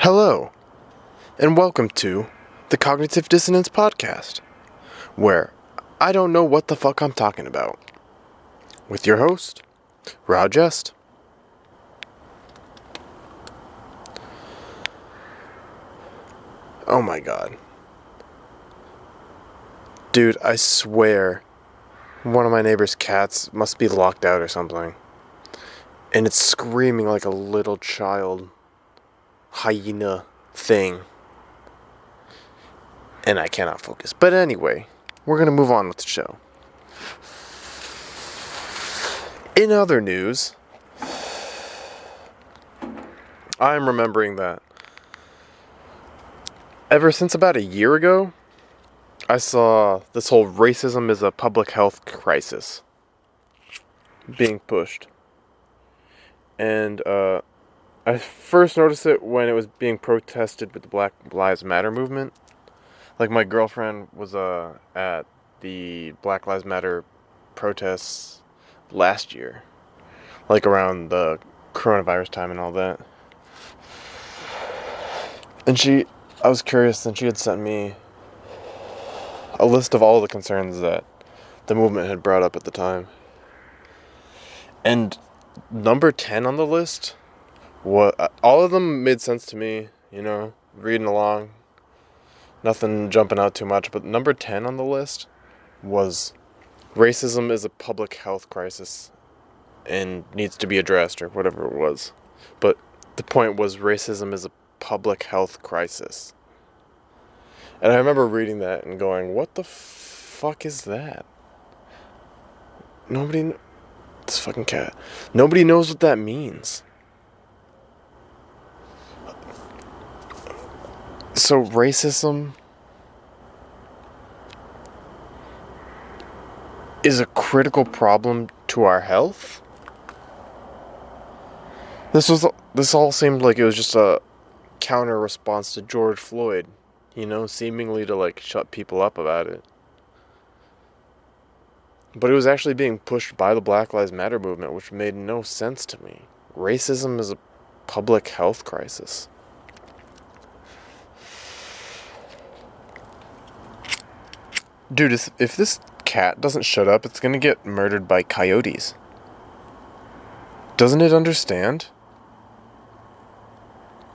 Hello, and welcome to the Cognitive Dissonance Podcast, where I don't know what the fuck I'm talking about. With your host, Jest. Oh my god. Dude, I swear, one of my neighbor's cats must be locked out or something. And it's screaming like a little child hyena thing. And I cannot focus. But anyway, we're going to move on with the show. In other news, I'm remembering that ever since about a year ago, I saw this whole racism is a public health crisis being pushed. And I first noticed it when it was being protested with the Black Lives Matter movement. Like, my girlfriend was at the Black Lives Matter protests last year. Like, around the coronavirus time and all that. And I was curious, and she had sent me a list of all the concerns that the movement had brought up at the time. And number 10 on the list, all of them made sense to me, reading along. Nothing jumping out too much, but number 10 on the list was racism is a public health crisis and needs to be addressed, or whatever it was. But the point was racism is a public health crisis. And I remember reading that and going, what the fuck is that? This fucking cat. Nobody knows what that means. So racism is a critical problem to our health? This all seemed like it was just a counter response to George Floyd, seemingly to shut people up about it. But it was actually being pushed by the Black Lives Matter movement, which made no sense to me. Racism is a public health crisis. Dude, if this cat doesn't shut up, it's gonna get murdered by coyotes. Doesn't it understand?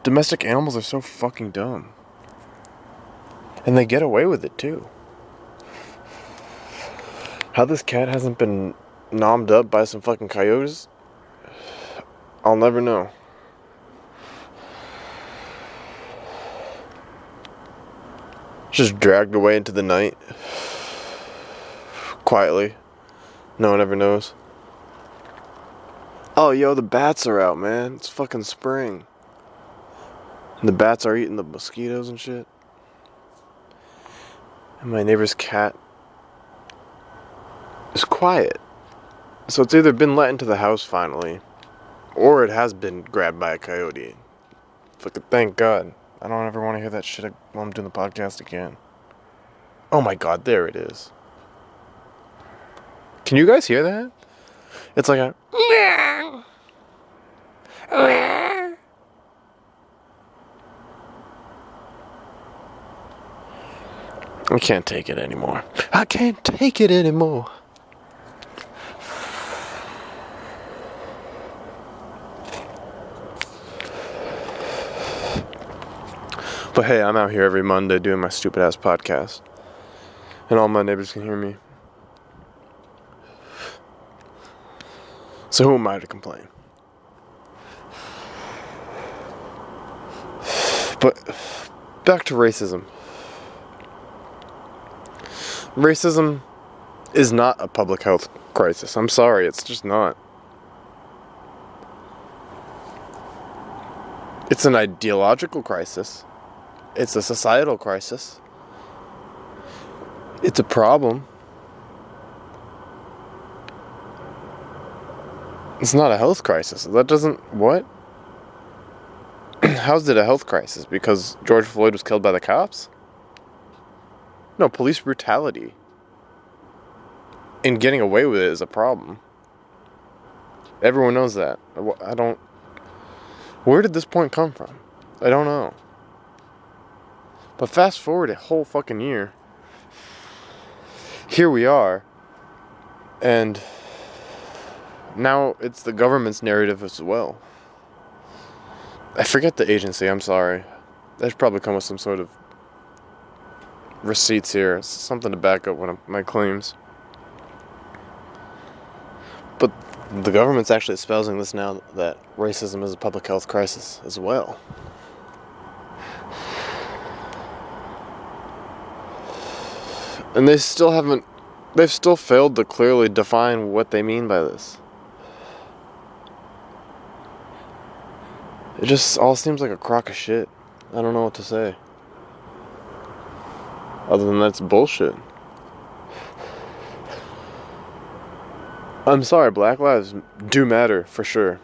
Domestic animals are so fucking dumb. And they get away with it, too. How this cat hasn't been nommed up by some fucking coyotes, I'll never know. Just dragged away into the night. Quietly. No one ever knows. Oh, yo, the bats are out, man. It's fucking spring. And the bats are eating the mosquitoes and shit. And my neighbor's cat is quiet. So it's either been let into the house finally, or it has been grabbed by a coyote. Fucking thank God. I don't ever want to hear that shit while I'm doing the podcast again. Oh my God, there it is. Can you guys hear that? It's like a... I can't take it anymore. I can't take it anymore. But hey, I'm out here every Monday doing my stupid ass podcast. And all my neighbors can hear me. So who am I to complain? But back to racism. Racism is not a public health crisis. I'm sorry, it's just not. It's an ideological crisis. It's a societal crisis. It's a problem. It's not a health crisis. That doesn't... What? How's it a health crisis? Because George Floyd was killed by the cops? No, police brutality. And getting away with it is a problem. Everyone knows that. I don't... Where did this point come from? I don't know. But fast forward a whole fucking year. Here we are. And now it's the government's narrative as well. I forget the agency, I'm sorry. They should probably come with some sort of receipts here. Something to back up one of my claims. But the government's actually espousing this now, that racism is a public health crisis as well. And they've still failed to clearly define what they mean by this. It just all seems like a crock of shit. I don't know what to say. Other than that's bullshit. I'm sorry, Black lives do matter, for sure.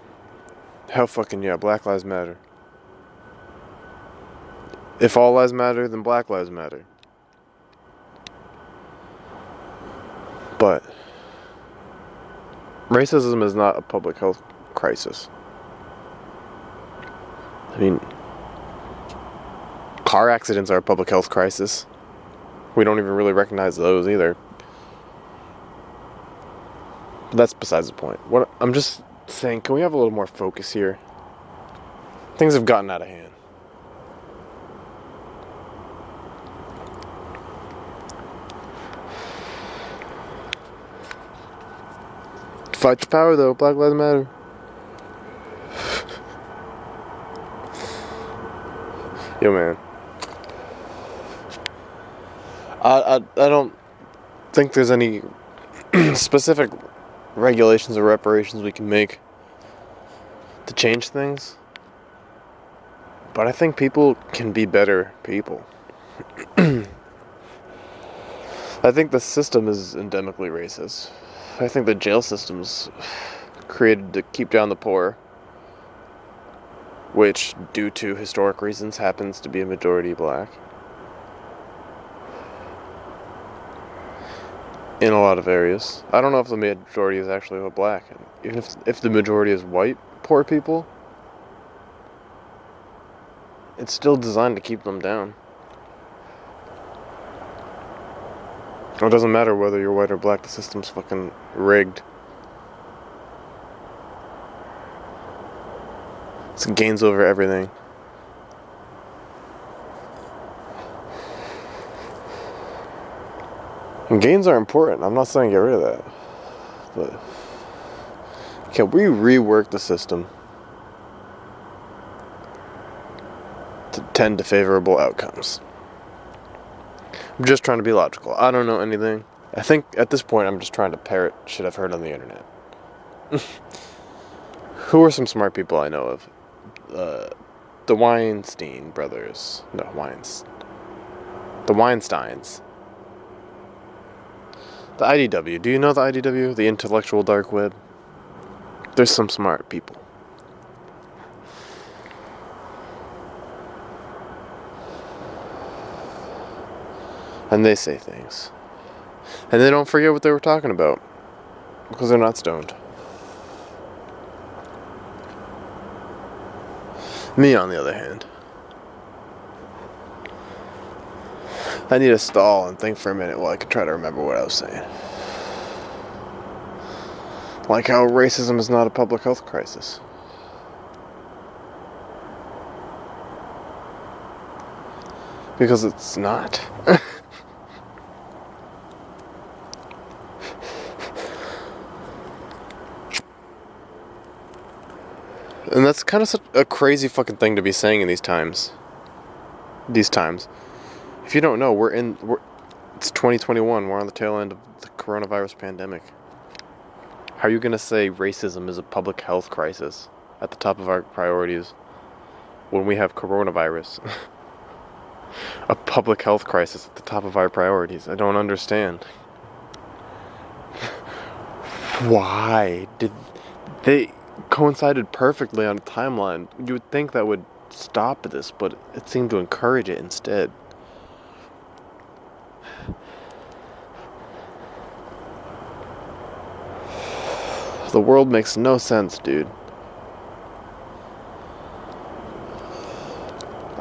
Hell fucking yeah, Black lives matter. If all lives matter, then Black lives matter. But racism is not a public health crisis. I mean, car accidents are a public health crisis. We don't even really recognize those either. But that's besides the point. What I'm just saying, can we have a little more focus here? Things have gotten out of hand. Fight the power, though. Black Lives Matter. Yo, man. I don't think there's any specific regulations or reparations we can make to change things. But I think people can be better people. I think the system is endemically racist. I think the jail system's created to keep down the poor, which, due to historic reasons, happens to be a majority black. In a lot of areas. I don't know if the majority is actually black. Even if the majority is white, poor people, it's still designed to keep them down. It doesn't matter whether you're white or black, the system's fucking rigged. It's gains over everything. And gains are important. I'm not saying get rid of that. But can we rework the system to tend to favorable outcomes? I'm just trying to be logical. I don't know anything. I think at this point I'm just trying to parrot shit I've heard on the internet. Who are some smart people I know of? The Weinstein brothers. No, the Weinsteins. The IDW. Do you know the IDW? The intellectual dark web? There's some smart people. And they say things. And they don't forget what they were talking about. Because they're not stoned. Me, on the other hand, I need to stall and think for a minute while I can try to remember what I was saying. Like how racism is not a public health crisis. Because it's not. And that's kind of such a crazy fucking thing to be saying in these times. If you don't know, it's 2021. We're on the tail end of the coronavirus pandemic. How are you going to say racism is a public health crisis at the top of our priorities when we have coronavirus? A public health crisis at the top of our priorities. I don't understand. Why did they coincided perfectly on a timeline? You would think that would stop this, but it seemed to encourage it instead. The world makes no sense, dude.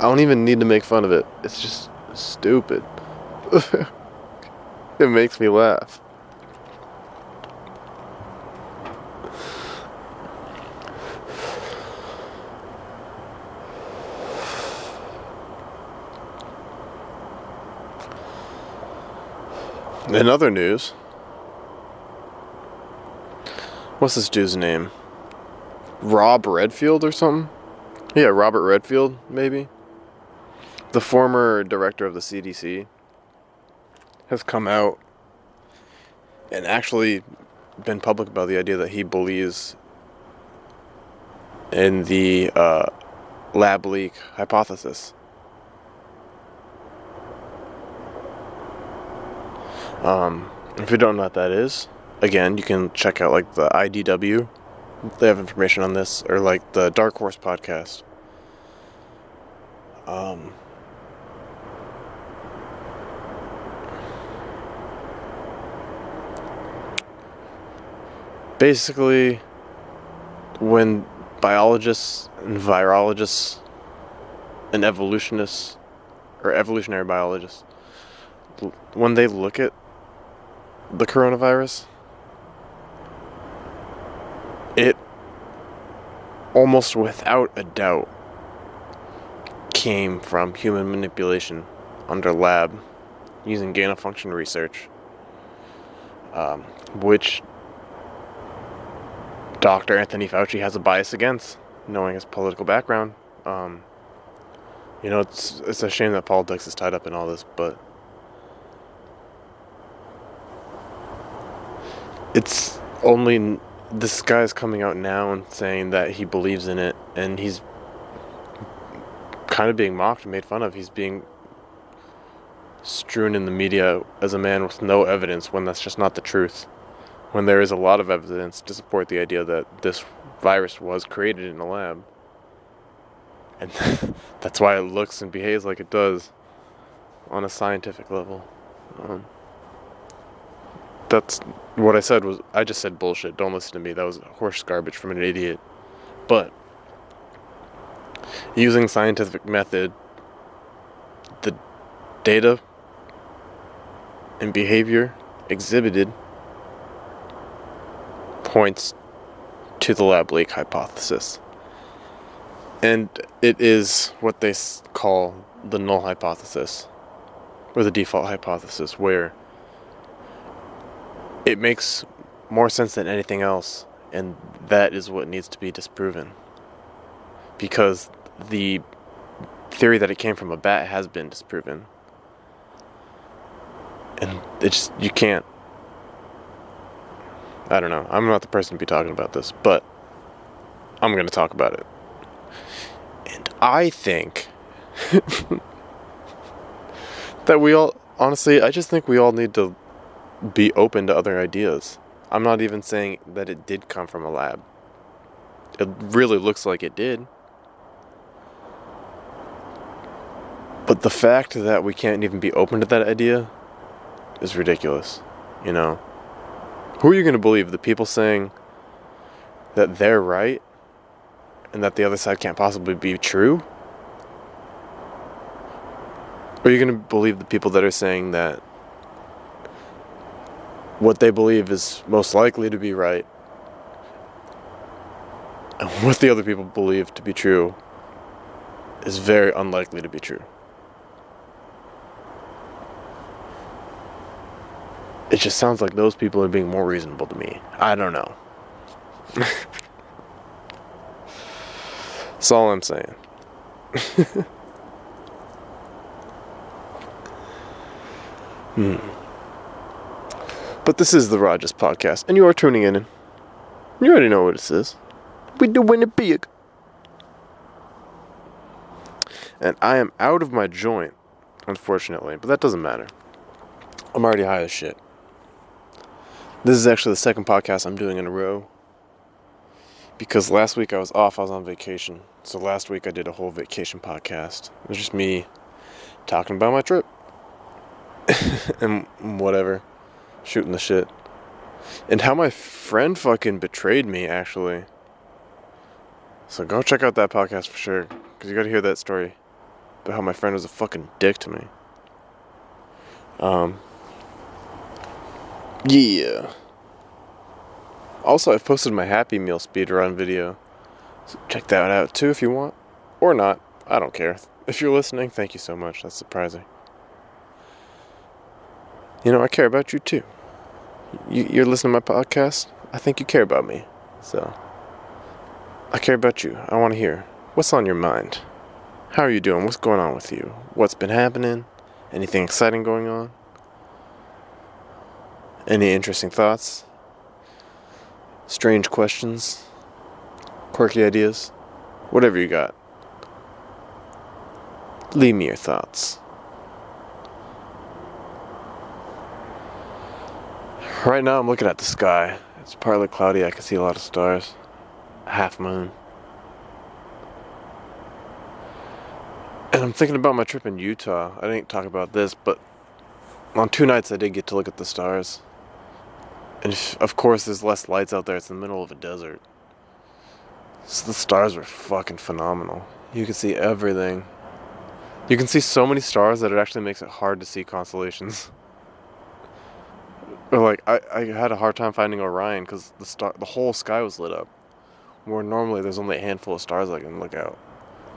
I don't even need to make fun of it. It's just stupid. It makes me laugh. In other news, what's this dude's name? Rob Redfield or something? Yeah, Robert Redfield, maybe. The former director of the CDC has come out and actually been public about the idea that he believes in the lab leak hypothesis. If you don't know what that is, again, you can check out like the IDW. They have information on this, or like the Dark Horse podcast. Basically, when biologists and virologists and evolutionists, or evolutionary biologists, when they look at the coronavirus, it almost without a doubt came from human manipulation under lab using gain-of-function research, which Dr. Anthony Fauci has a bias against, knowing his political background. It's a shame that politics is tied up in all this, but it's only this guy's coming out now and saying that he believes in it, and he's kind of being mocked and made fun of. He's being strewn in the media as a man with no evidence, when that's just not the truth. When there is a lot of evidence to support the idea that this virus was created in a lab. And that's why it looks and behaves like it does on a scientific level. That's what I said I just said bullshit. Don't listen to me. That was horse garbage from an idiot. But using scientific method, the data and behavior exhibited points to the lab leak hypothesis. And it is what they call the null hypothesis, or the default hypothesis, where it makes more sense than anything else, and that is what needs to be disproven. Because the theory that it came from a bat has been disproven. And you can't. I don't know. I'm not the person to be talking about this, but I'm going to talk about it. And I think that I just think we all need to be open to other ideas. I'm not even saying that it did come from a lab. It really looks like it did. But the fact that we can't even be open to that idea is ridiculous, you know? Who are you going to believe? The people saying that they're right and that the other side can't possibly be true? Or are you going to believe the people that are saying that what they believe is most likely to be right, and what the other people believe to be true is very unlikely to be true? It just sounds like those people are being more reasonable to me. I don't know. That's all I'm saying. But this is the Rogers Podcast, and you are tuning in. You already know what it is. We doing it big. And I am out of my joint, unfortunately, but that doesn't matter. I'm already high as shit. This is actually the second podcast I'm doing in a row, because last week I was off. I was on vacation. So last week I did a whole vacation podcast. It was just me talking about my trip and whatever, shooting the shit, and how my friend fucking betrayed me, actually. So go check out that podcast for sure, because you gotta hear that story. about how my friend was a fucking dick to me. Yeah. Also, I've posted my Happy Meal speedrun video. So check that out too if you want. Or not. I don't care. If you're listening, thank you so much. That's surprising. You know, I care about you too. You're listening to my podcast? I think you care about me. So, I care about you. I want to hear. What's on your mind? How are you doing? What's going on with you? What's been happening? Anything exciting going on? Any interesting thoughts? Strange questions? Quirky ideas? Whatever you got. Leave me your thoughts. Right now I'm looking at the sky. It's partly cloudy. I can see a lot of stars. A half moon. And I'm thinking about my trip in Utah. I didn't talk about this, but on 2 nights I did get to look at the stars. And of course there's less lights out there. It's in the middle of a desert. So the stars were fucking phenomenal. You can see everything. You can see so many stars that it actually makes it hard to see constellations. Or like, I had a hard time finding Orion because the whole sky was lit up. Where normally there's only a handful of stars I can look out.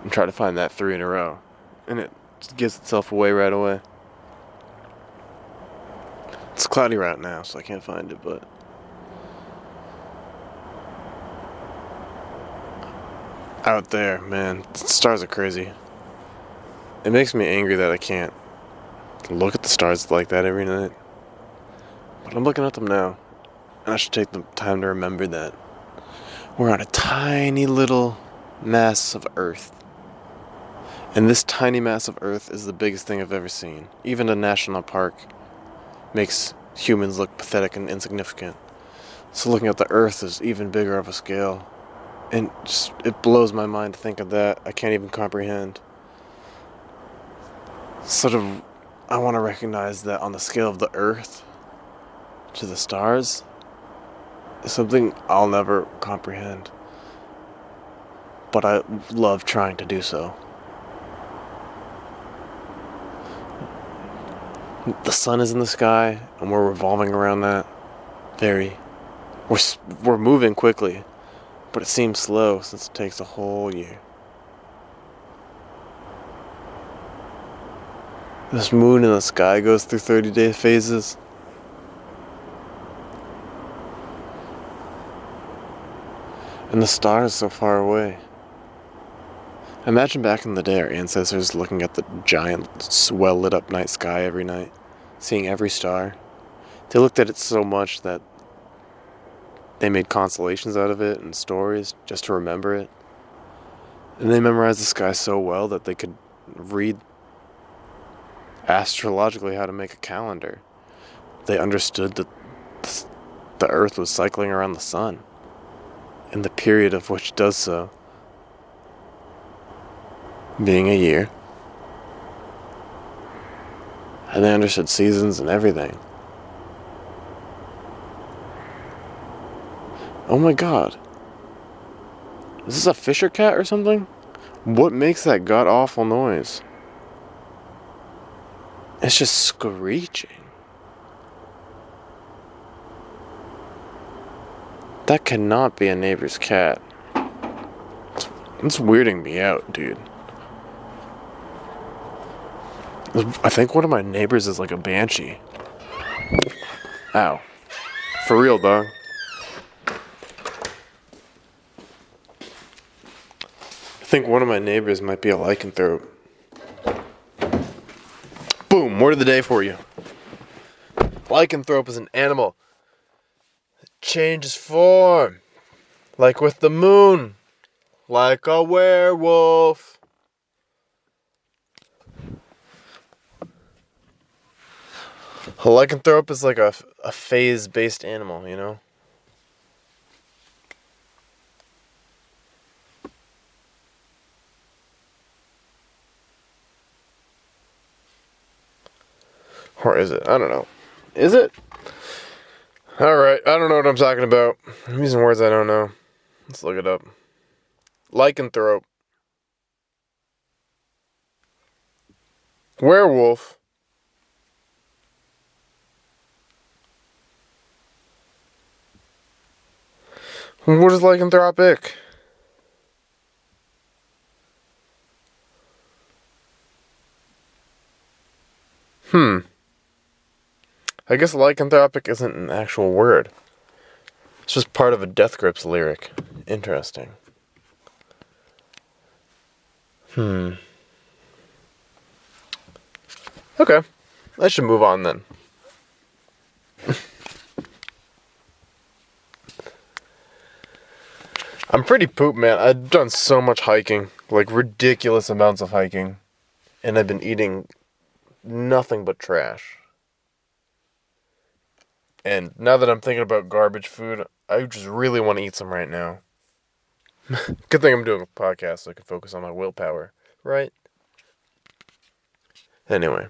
And try to find that 3 in a row. And it just gives itself away right away. It's cloudy right now, so I can't find it, but... out there, man, the stars are crazy. It makes me angry that I can't look at the stars like that every night. But I'm looking at them now. And I should take the time to remember that we're on a tiny little mass of Earth. And this tiny mass of Earth is the biggest thing I've ever seen. Even a national park makes humans look pathetic and insignificant. So looking at the Earth is even bigger of a scale. And just, it blows my mind to think of that. I can't even comprehend. Sort of, I want to recognize that on the scale of the Earth to the stars is something I'll never comprehend. But I love trying to do so. The sun is in the sky, and we're revolving around that. We're moving quickly, but it seems slow since it takes a whole year. This moon in the sky goes through 30-day phases. And the stars so far away. Imagine back in the day our ancestors looking at the giant, well-lit up night sky every night, seeing every star. They looked at it so much that they made constellations out of it and stories just to remember it. And they memorized the sky so well that they could read astrologically how to make a calendar. They understood that the Earth was cycling around the sun, and the period of which does so being a year. And they understood seasons and everything. Oh my god. Is this a Fisher cat or something? What makes that god-awful noise? It's just screeching. That cannot be a neighbor's cat. It's weirding me out, dude. I think one of my neighbors is like a banshee. Ow. For real, dog. I think one of my neighbors might be a lycanthrope. Boom, word of the day for you. Lycanthrope is an animal that changes form. Like with the moon. Like a werewolf. A lycanthrope is like a phase-based animal, you know? Or is it? I don't know. Is it? Alright, I don't know what I'm talking about. I'm using words I don't know. Let's look it up. Lycanthrope. Werewolf. What is lycanthropic? I guess lycanthropic isn't an actual word. It's just part of a Death Grips lyric. Interesting. Okay. I should move on then. I'm pretty pooped, man. I've done so much hiking. Like, ridiculous amounts of hiking. And I've been eating nothing but trash. And now that I'm thinking about garbage food, I just really want to eat some right now. Good thing I'm doing a podcast so I can focus on my willpower, right? Anyway.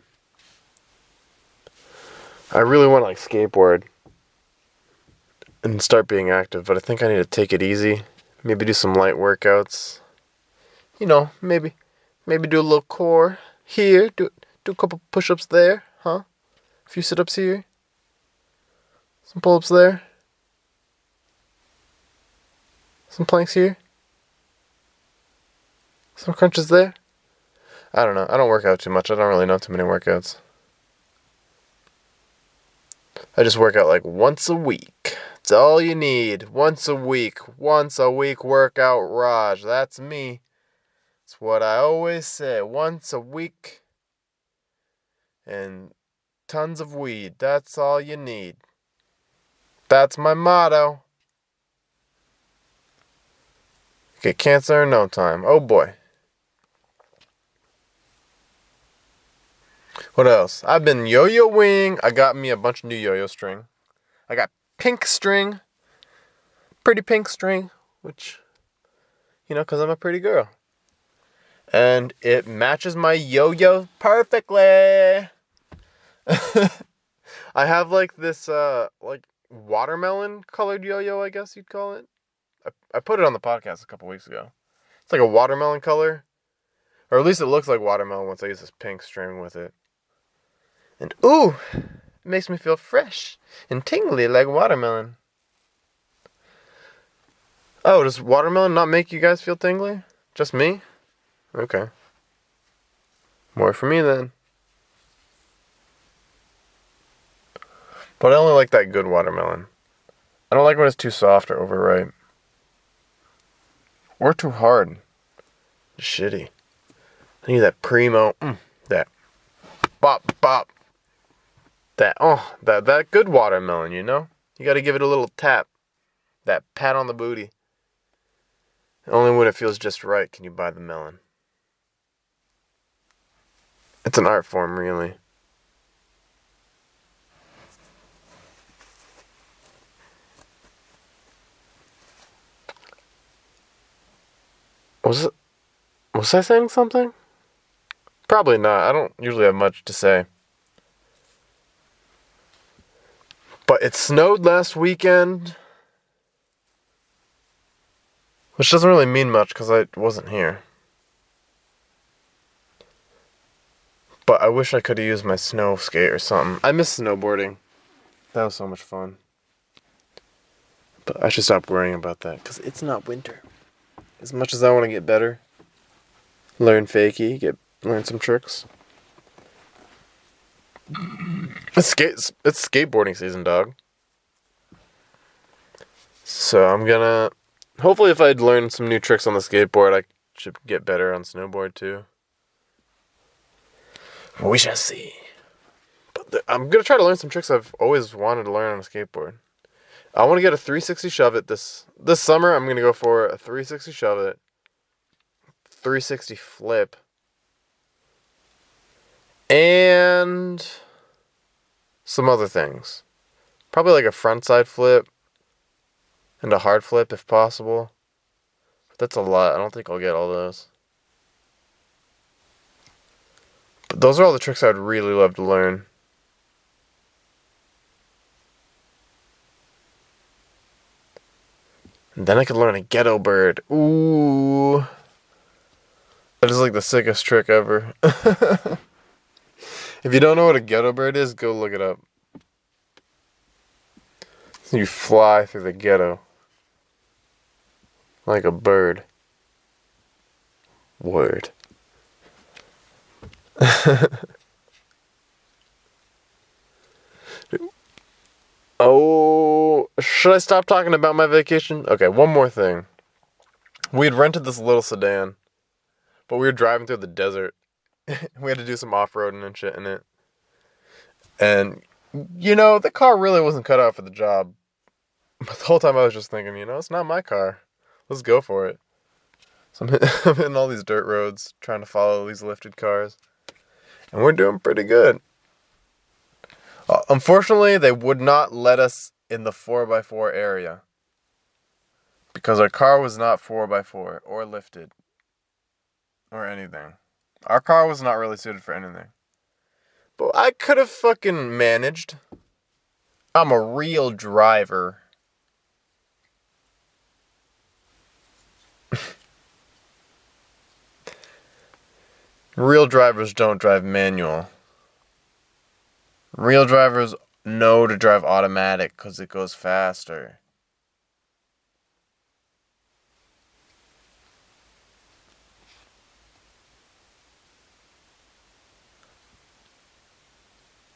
I really want to, like, skateboard and start being active, but I think I need to take it easy. Maybe do some light workouts. You know, maybe do a little core here, do a couple push-ups there, huh? A few sit-ups here. Some pull-ups there. Some planks here. Some crunches there. I don't know. I don't work out too much. I don't really know too many workouts. I just work out like once a week. That's all you need. Once a week. Once a week workout Raj. That's me. It's what I always say. Once a week. And tons of weed. That's all you need. That's my motto. Get cancer in no time. Oh boy. What else? I've been yo-yoing. I got me a bunch of new yo-yo string. I got pink string. Pretty pink string. Which, you know, because I'm a pretty girl. And it matches my yo-yo perfectly. I have like this, like watermelon colored yo-yo, I guess you'd call it. I put it on the podcast a couple weeks ago. It's like a watermelon color. Or at least it looks like watermelon once I use this pink string with it. And ooh, it makes me feel fresh and tingly like watermelon. Oh, does watermelon not make you guys feel tingly? Just me? Okay. More for me then. But I only like that good watermelon. I don't like when it's too soft or overripe. Or too hard. Just shitty. I need that primo. That bop bop. That good watermelon, you know? You gotta give it a little tap. That pat on the booty. Only when it feels just right can you buy the melon. It's an art form, really. Was I saying something? Probably not. I don't usually have much to say. But it snowed last weekend. Which doesn't really mean much because I wasn't here. But I wish I could have used my snow skate or something. I miss snowboarding. That was so much fun. But I should stop worrying about that because it's not winter. As much as I want to get better, learn fakie, learn some tricks. It's skateboarding season, dog. So I'm gonna... Hopefully if I'd learned some new tricks on the skateboard, I should get better on snowboard too. We shall see. But I'm gonna try to learn some tricks I've always wanted to learn on a skateboard. I want to get a 360 shove it this summer. I'm gonna go for a 360 shove it, 360 flip, and some other things. Probably like a frontside flip and a hard flip if possible. But that's a lot. I don't think I'll get all those. But those are all the tricks I'd really love to learn. And then I could learn a ghetto bird. Ooh. That is like the sickest trick ever. If you don't know what a ghetto bird is, go look it up. You fly through the ghetto like a bird. Word. Oh, should I stop talking about my vacation? Okay, one more thing. We had rented this little sedan, but we were driving through the desert. We had to do some off-roading and shit in it. And, the car really wasn't cut out for the job. But the whole time I was just thinking, it's not my car. Let's go for it. So I'm hitting all these dirt roads, trying to follow these lifted cars. And we're doing pretty good. Unfortunately, they would not let us in the 4x4 area. Because our car was not 4x4 or lifted. Or anything. Our car was not really suited for anything. But I could have fucking managed. I'm a real driver. Real drivers don't drive manual. Real drivers know to drive automatic because it goes faster.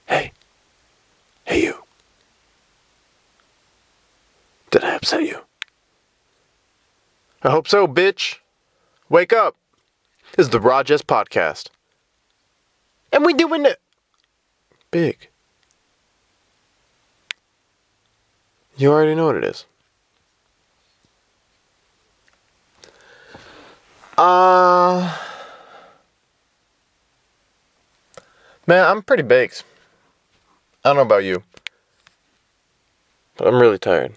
Hey you. Did I upset you? I hope so, bitch. Wake up. This is the Jest podcast. And we doing it big. You already know what it is. Man, I'm pretty baked. I don't know about you, but I'm really tired.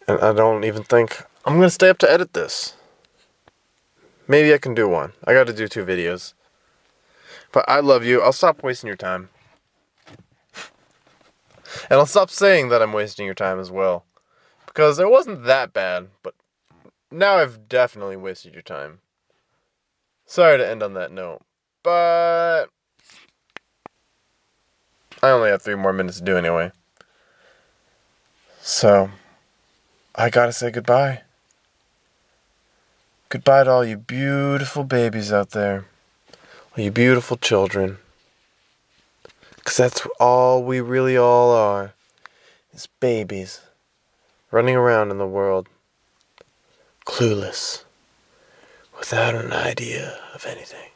And I don't even think I'm going to stay up to edit this. Maybe I can do one. I got to do 2 videos. But I love you. I'll stop wasting your time. And I'll stop saying that I'm wasting your time as well. Because it wasn't that bad, but now I've definitely wasted your time. Sorry to end on that note, but I only have 3 more minutes to do anyway. So, I gotta say goodbye. Goodbye to all you beautiful babies out there. All you beautiful children. Because that's all we really all are. Is babies. Running around in the world. Clueless. Without an idea of anything.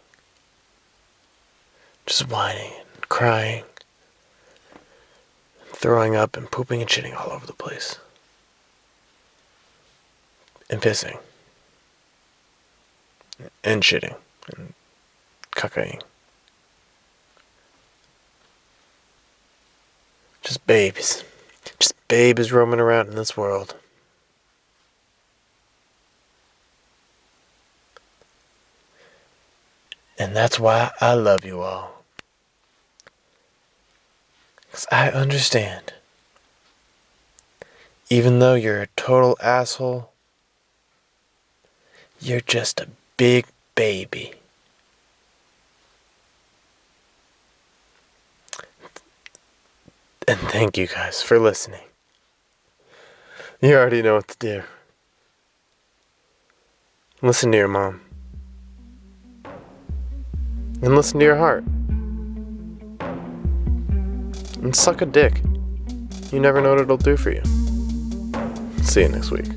Just whining and crying. And throwing up and pooping and shitting all over the place. And pissing. And shitting. And cacaing. Just babies. Just babies roaming around in this world. And that's why I love you all. Because I understand. Even though you're a total asshole, you're just a big baby. And thank you guys for listening. You already know what to do. Listen to your mom. And listen to your heart. And suck a dick. You never know what it'll do for you. See you next week.